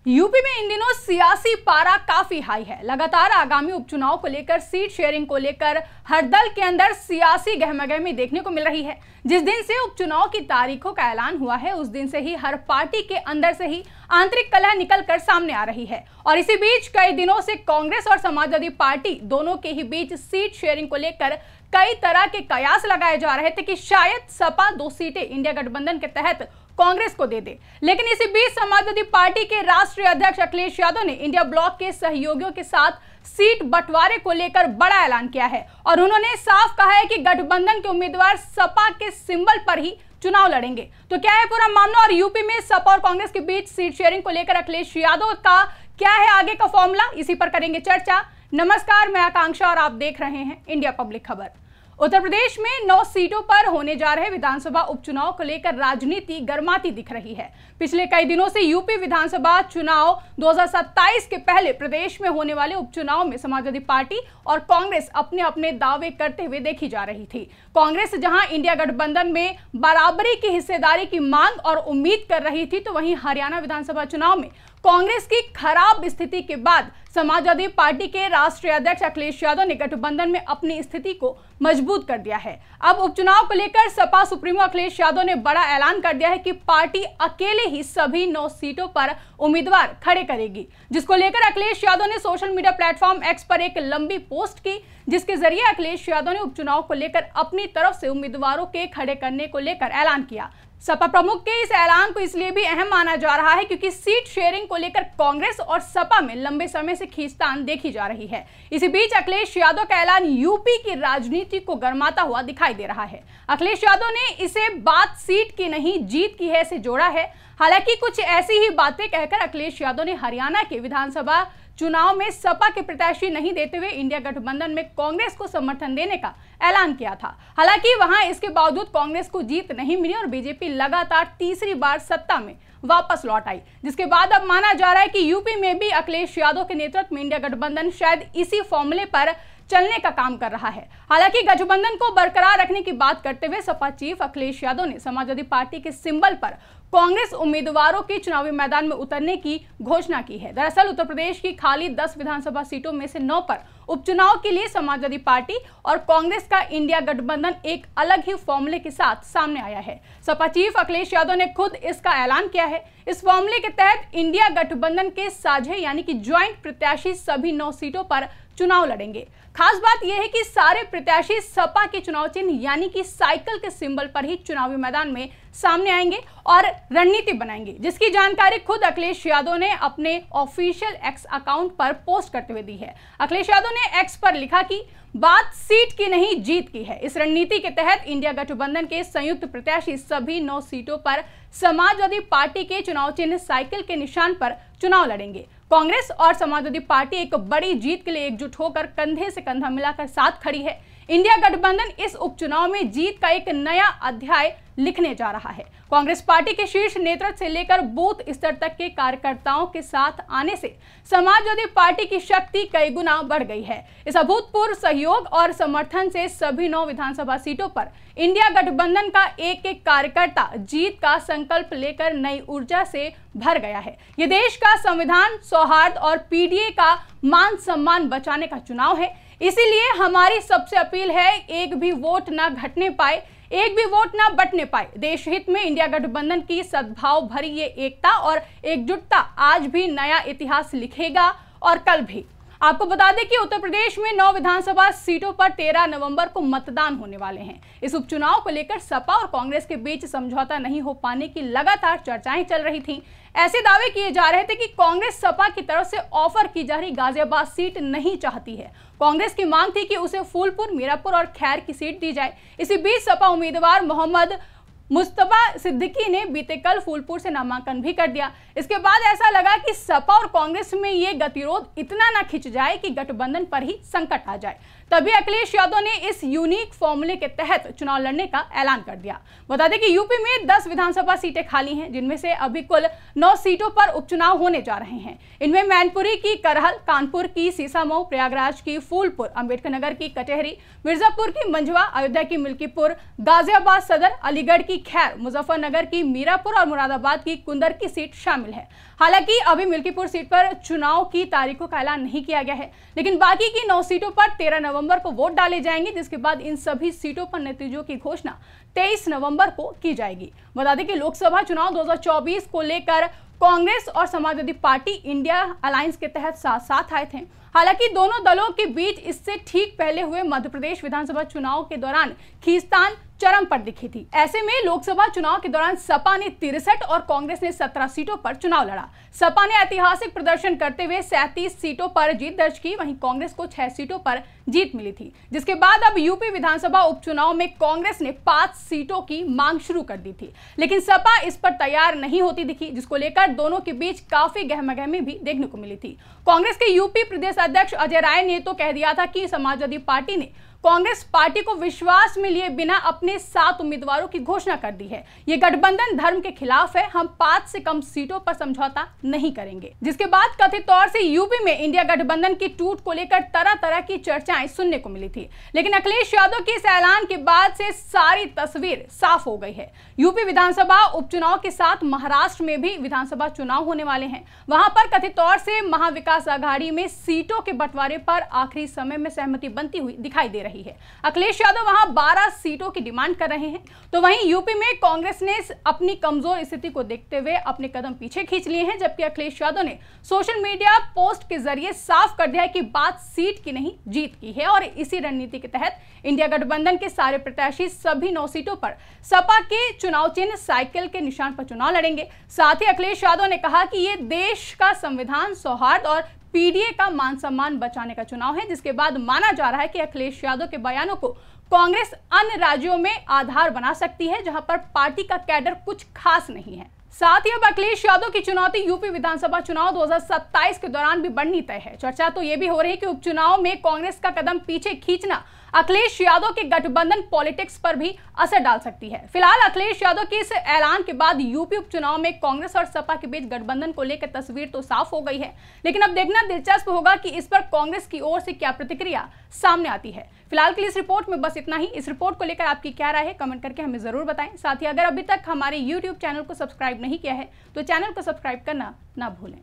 UP में इन दिनों सियासी पारा काफी हाई है। लगातार आगामी उपचुनाव को लेकर, सीट शेयरिंग को लेकर हर दल के अंदर सियासी गहमागहमी देखने को मिल रही है। जिस दिन से उपचुनाव की तारीखों का ऐलान हुआ है, उस दिन से ही हर पार्टी के अंदर से ही आंतरिक कलह निकल कर सामने आ रही है। और इसी बीच कई दिनों से कांग्रेस और समाजवादी पार्टी दोनों के ही बीच सीट शेयरिंग को लेकर कई तरह के कयास लगाए जा रहे थे कि शायद सपा 2 सीटें इंडिया गठबंधन के तहत कांग्रेस को दे दे। लेकिन इसी बीच समाजवादी पार्टी के राष्ट्रीय अध्यक्ष अखिलेश यादव ने इंडिया ब्लॉक के सहयोगियों के साथ सीट बंटवारे को लेकर बड़ा ऐलान किया है और उन्होंने साफ कहा है कि गठबंधन के उम्मीदवार सपा के सिंबल पर ही चुनाव लड़ेंगे। तो क्या है पूरा मामला और यूपी में सपा और कांग्रेस के बीच सीट शेयरिंग को लेकर अखिलेश यादव का क्या है आगे का फॉर्मूला, इसी पर करेंगे चर्चा। नमस्कार, मैं आकांक्षा और आप देख रहे हैं इंडिया पब्लिक खबर। उत्तर प्रदेश में 9 सीटों पर होने जा रहे विधानसभा उपचुनाव को लेकर राजनीति गर्माती दिख रही है। पिछले कई दिनों से यूपी विधानसभा चुनाव 2027 के पहले प्रदेश में होने वाले उपचुनाव में समाजवादी पार्टी और कांग्रेस अपने अपने दावे करते हुए देखी जा रही थी। कांग्रेस जहां इंडिया गठबंधन में बराबरी की हिस्सेदारी की मांग और उम्मीद कर रही थी, तो वहीं हरियाणा विधानसभा चुनाव में कांग्रेस की खराब स्थिति के बाद समाजवादी पार्टी के राष्ट्रीय अध्यक्ष अखिलेश यादव ने गठबंधन में अपनी स्थिति को मजबूत कर दिया है। अब उपचुनाव को लेकर सपा सुप्रीमो अखिलेश यादव ने बड़ा ऐलान कर दिया है कि पार्टी अकेले ही सभी 9 सीटों पर उम्मीदवार खड़े करेगी, जिसको लेकर अखिलेश यादव ने सोशल मीडिया प्लेटफॉर्म एक्स पर एक लंबी पोस्ट की, जिसके जरिए अखिलेश यादव ने उपचुनाव को लेकर अपनी तरफ से उम्मीदवारों के खड़े करने को लेकर ऐलान किया। सपा प्रमुख के इस ऐलान को इसलिए भी अहम माना जा रहा है क्योंकि सीट शेयरिंग को लेकर कांग्रेस और सपा में लंबे समय से खींचतान देखी जा रही है। इसी बीच अखिलेश यादव का ऐलान यूपी की राजनीति को गरमाता हुआ दिखाई दे रहा है। अखिलेश यादव ने इसे बात सीट की नहीं जीत की है से जोड़ा है। हालांकि कुछ ऐसी ही बातें कहकर अखिलेश यादव ने हरियाणा के विधानसभा चुनाव में सपा के प्रत्याशी नहीं देते हुए इंडिया गठबंधन में कांग्रेस को समर्थन देने का ऐलान किया था। हालांकि वहां इसके बावजूद कांग्रेस को जीत नहीं मिली और बीजेपी लगातार तीसरी बार सत्ता में वापस लौट आई, जिसके बाद अब माना जा रहा है कि यूपी में भी अखिलेश यादव के नेतृत्व में इंडिया गठबंधन शायद इसी फॉर्मूले पर चलने का काम कर रहा है। हालांकि गठबंधन को बरकरार रखने की बात करते हुए सपा चीफ अखिलेश यादव ने समाजवादी पार्टी के सिंबल पर कांग्रेस उम्मीदवारों के चुनावी मैदान में उतरने की घोषणा की है। दरअसल उत्तर प्रदेश की खाली 10 विधानसभा सीटों में से 9 पर उपचुनाव के लिए समाजवादी पार्टी और कांग्रेस का इंडिया गठबंधन एक अलग ही फॉर्मूले के साथ सामने आया है। सपा चीफ अखिलेश यादव ने खुद इसका ऐलान किया है। इस फॉर्मूले के तहत इंडिया गठबंधन के साझे यानी कि ज्वाइंट प्रत्याशी सभी 9 सीटों पर चुनाव लड़ेंगे। खास बात यह है कि सारे प्रत्याशी सपा के चुनाव चिन्ह यानी कि साइकिल के सिंबल पर ही चुनावी मैदान में सामने आएंगे और रणनीति बनाएंगे, जिसकी जानकारी खुद अखिलेश यादव ने अपने ऑफिशियल एक्स अकाउंट पर पोस्ट करते हुए दी है। अखिलेश यादव ने एक्स पर लिखा कि बात सीट की नहीं जीत की है। इस रणनीति के तहत इंडिया गठबंधन के संयुक्त प्रत्याशी सभी 9 सीटों पर समाजवादी पार्टी के चुनाव चिन्ह साइकिल के निशान पर चुनाव लड़ेंगे। कांग्रेस और समाजवादी पार्टी एक बड़ी जीत के लिए एकजुट होकर कंधे से कंधा मिलाकर साथ खड़ी है। इंडिया गठबंधन इस उपचुनाव में जीत का एक नया अध्याय लिखने जा रहा है। कांग्रेस पार्टी के शीर्ष नेतृत्व से लेकर बूथ स्तर तक के कार्यकर्ताओं के साथ आने से समाजवादी पार्टी की शक्ति कई गुना बढ़ गई है। इस अभूतपूर्व सहयोग और समर्थन से सभी 9 विधानसभा सीटों पर इंडिया गठबंधन का एक एक कार्यकर्ता जीत का संकल्प लेकर नई ऊर्जा से भर गया है। ये देश का संविधान, सौहार्द और पीडीए का मान सम्मान बचाने का चुनाव है। इसीलिए हमारी सबसे अपील है, एक भी वोट ना घटने पाए, एक भी वोट ना बटने पाए। देश हित में इंडिया गठबंधन की सद्भाव भरी ये एकता और एकजुटता आज भी नया इतिहास लिखेगा और कल भी। आपको बता दें कि उत्तर प्रदेश में 9 विधानसभा सीटों पर 13 नवंबर को मतदान होने वाले हैं। इस उपचुनाव को लेकर सपा और कांग्रेस के बीच समझौता नहीं हो पाने की लगातार चर्चाएं चल रही थीं। ऐसे दावे किए जा रहे थे कि कांग्रेस सपा की तरफ से ऑफर की जा रही गाजियाबाद सीट नहीं चाहती है। कांग्रेस की मांग थी कि उसे फूलपुर, मीरापुर और खैर की सीट दी जाए। इसी बीच सपा उम्मीदवार मोहम्मद मुस्तफा सिद्दीकी ने बीते कल फूलपुर से नामांकन भी कर दिया। इसके बाद ऐसा लगा कि सपा और कांग्रेस में ये गतिरोध इतना ना खिंच जाए कि गठबंधन पर ही संकट आ जाए। तभी अखिलेश यादव ने इस यूनिक फॉर्मूले के तहत चुनाव लड़ने का ऐलान कर दिया। बता दें कि यूपी में 10 विधानसभा सीटें खाली हैं, जिनमें से अभी कुल 9 सीटों पर उपचुनाव होने जा रहे हैं। इनमें मैनपुरी की करहल, कानपुर की सीसामऊ, प्रयागराज की फूलपुर, अंबेडकर नगर की कचहरी, मिर्जापुर की मंझवा, अयोध्या की मिल्कीपुर, गाजियाबाद सदर, अलीगढ़ की खैर, मुजफ्फरनगर की मीरापुर और मुरादाबाद की कुंदर की सीट शामिल है। हालांकि अभी मिल्कीपुर सीट पर चुनाव की तारीखों का ऐलान नहीं किया गया है, लेकिन बाकी की 9 सीटों पर 13 नवंबर को वोट डाले जाएंगे, जिसके बाद इन सभी सीटों पर नतीजों की घोषणा 23 नवंबर को की जाएगी। बता दें कि लोकसभा चुनाव 2024 को लेकर कांग्रेस और समाजवादी पार्टी इंडिया अलायंस के तहत साथ साथ आए थे। हालांकि दोनों दलों के बीच इससे ठीक पहले हुए मध्य प्रदेश विधानसभा चुनाव के दौरान खींचतान चरम पर दिखी थी। ऐसे में लोकसभा चुनाव के दौरान सपा ने 63 और कांग्रेस ने 17 सीटों पर चुनाव लड़ा। सपा ने ऐतिहासिक प्रदर्शन करते हुए 37 सीटों पर जीत दर्ज की, वहीं कांग्रेस को 6 सीटों पर जीत मिली थी, जिसके बाद अब यूपी विधानसभा उपचुनाव में कांग्रेस ने 5 सीटों की मांग शुरू कर दी थी, लेकिन सपा इस पर तैयार नहीं होती दिखी, जिसको लेकर दोनों के बीच काफी गहमागहमी भी देखने को मिली थी। कांग्रेस के यूपी प्रदेश अध्यक्ष अजय राय ने तो कह दिया था कि समाजवादी पार्टी ने कांग्रेस पार्टी को विश्वास में लिए बिना अपने 7 उम्मीदवारों की घोषणा कर दी है। ये गठबंधन धर्म के खिलाफ है, हम 5 से कम सीटों पर समझौता नहीं करेंगे। जिसके बाद कथित तौर से यूपी में इंडिया गठबंधन की टूट को लेकर तरह तरह की चर्चाएं सुनने को मिली थी, लेकिन अखिलेश यादव के इस ऐलान के बाद से सारी तस्वीर साफ हो गई है। यूपी विधानसभा उपचुनाव के साथ महाराष्ट्र में भी विधानसभा चुनाव होने वाले हैं। वहां पर कथित तौर से महाविकास आघाड़ी में सीटों के बंटवारे पर आखिरी समय में सहमति बनती हुई दिखाई दे रही है। अखिलेश यादव वहां 12 सीटों की डिमांड कर रहे हैं, तो वहीं यूपी में कांग्रेस ने अपनी कमजोर स्थिति को देखते हुए अपने कदम पीछे खींच लिए हैं, जबकि अखिलेश यादव ने सोशल मीडिया पोस्ट के जरिए साफ कर दिया है कि बात सीट की नहीं जीत की है, और इसी रणनीति के तहत इंडिया गठबंधन के सारे प्रत्याशी सभी 9 सीटों पर सपा के चुनाव चिन्ह साइकिल के निशान पर चुनाव लड़ेंगे। साथ ही अखिलेश यादव ने कहा कि ये देश का संविधान, सौहार्द और पीडीए का मान सम्मान बचाने का चुनाव है, जिसके बाद माना जा रहा है कि अखिलेश यादव के बयानों को कांग्रेस अन्य राज्यों में आधार बना सकती है, जहां पर पार्टी का कैडर कुछ खास नहीं है। साथ ही अब अखिलेश यादव की चुनौती यूपी विधानसभा चुनाव 2027 के दौरान भी बढ़नी तय है। चर्चा तो यह भी हो रही है कि उपचुनाव में कांग्रेस का कदम पीछे खींचना अखिलेश यादव के गठबंधन पॉलिटिक्स पर भी असर डाल सकती है। फिलहाल अखिलेश यादव के इस ऐलान के बाद यूपी उपचुनाव में कांग्रेस और सपा के बीच गठबंधन को लेकर तस्वीर तो साफ हो गई है, लेकिन अब देखना दिलचस्प होगा कि इस पर कांग्रेस की ओर से क्या प्रतिक्रिया सामने आती है। फिलहाल के लिए इस रिपोर्ट में बस इतना ही। इस रिपोर्ट को लेकर आपकी क्या राय है, कमेंट करके हमें जरूर बताएं। साथ ही अगर अभी तक हमारे YouTube चैनल को सब्सक्राइब नहीं किया है तो चैनल को सब्सक्राइब करना ना भूलें।